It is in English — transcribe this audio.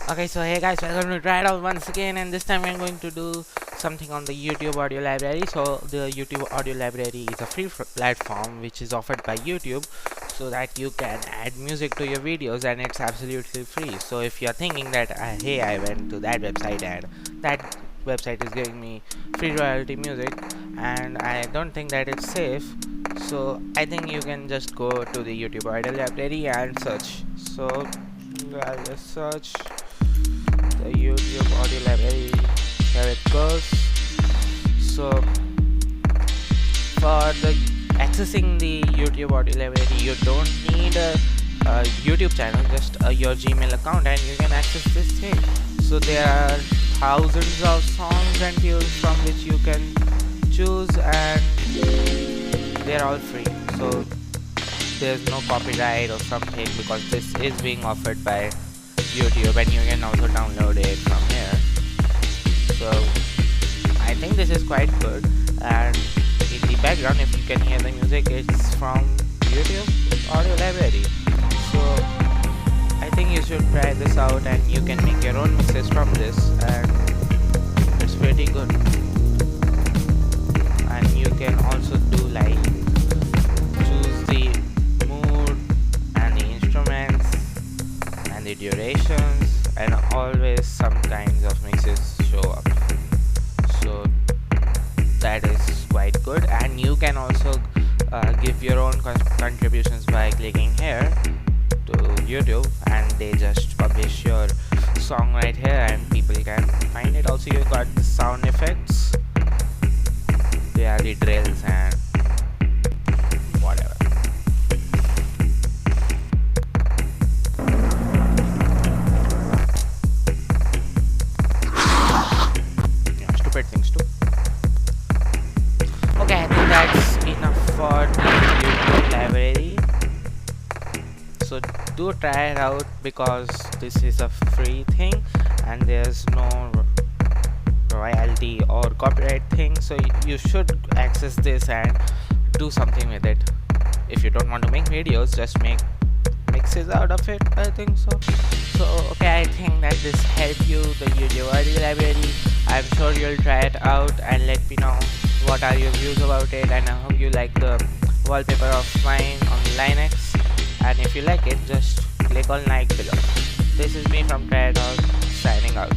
Okay, so hey guys, welcome to Try It Out once again, and this time we're going to do something on the YouTube audio library. So the YouTube audio library is a free platform which is offered by YouTube so that you can add music to your videos, and it's absolutely free. So if you're thinking that hey, I went to that website and that website is giving me free royalty music and I don't think that it's safe, so I think you can just go to the YouTube audio library and search. So I'll just search the YouTube audio library. Here it goes. So for the accessing the YouTube audio library, you don't need a YouTube channel, just your Gmail account, and you can access this thing. So there are thousands of songs and tunes from which you can choose, and they're all free. So there's no copyright or something, because this is being offered by YouTube, and you can also download it from here. So I think this is quite good, and in the background, if you can hear the music, it's from YouTube audio library. So I think you should try this out, and you can make your own mixes from this, and it's pretty good. And you can also do like choose the mood and the instruments and the durations, and always some kinds of mixes show up. So that is quite good, and you can also give your own contributions by clicking here to YouTube, and they just publish your song right here and people can find it. Also, you got the sound effects, they are the drills and whatever. Yeah, stupid things too. Okay, I think that's enough for the YouTube library. So do try it out, because this is a free thing and there's no royalty or copyright thing. So you should access this and do something with it. If you don't want to make videos, just make mixes out of it, I think so. So okay, I think that this helped you, the YouTube audio library. I'm sure you'll try it out and let me know what are your views about it, and I hope you like the wallpaper of mine on Linux. And if you like it, just click on like below. This is me from Try It Out, signing out.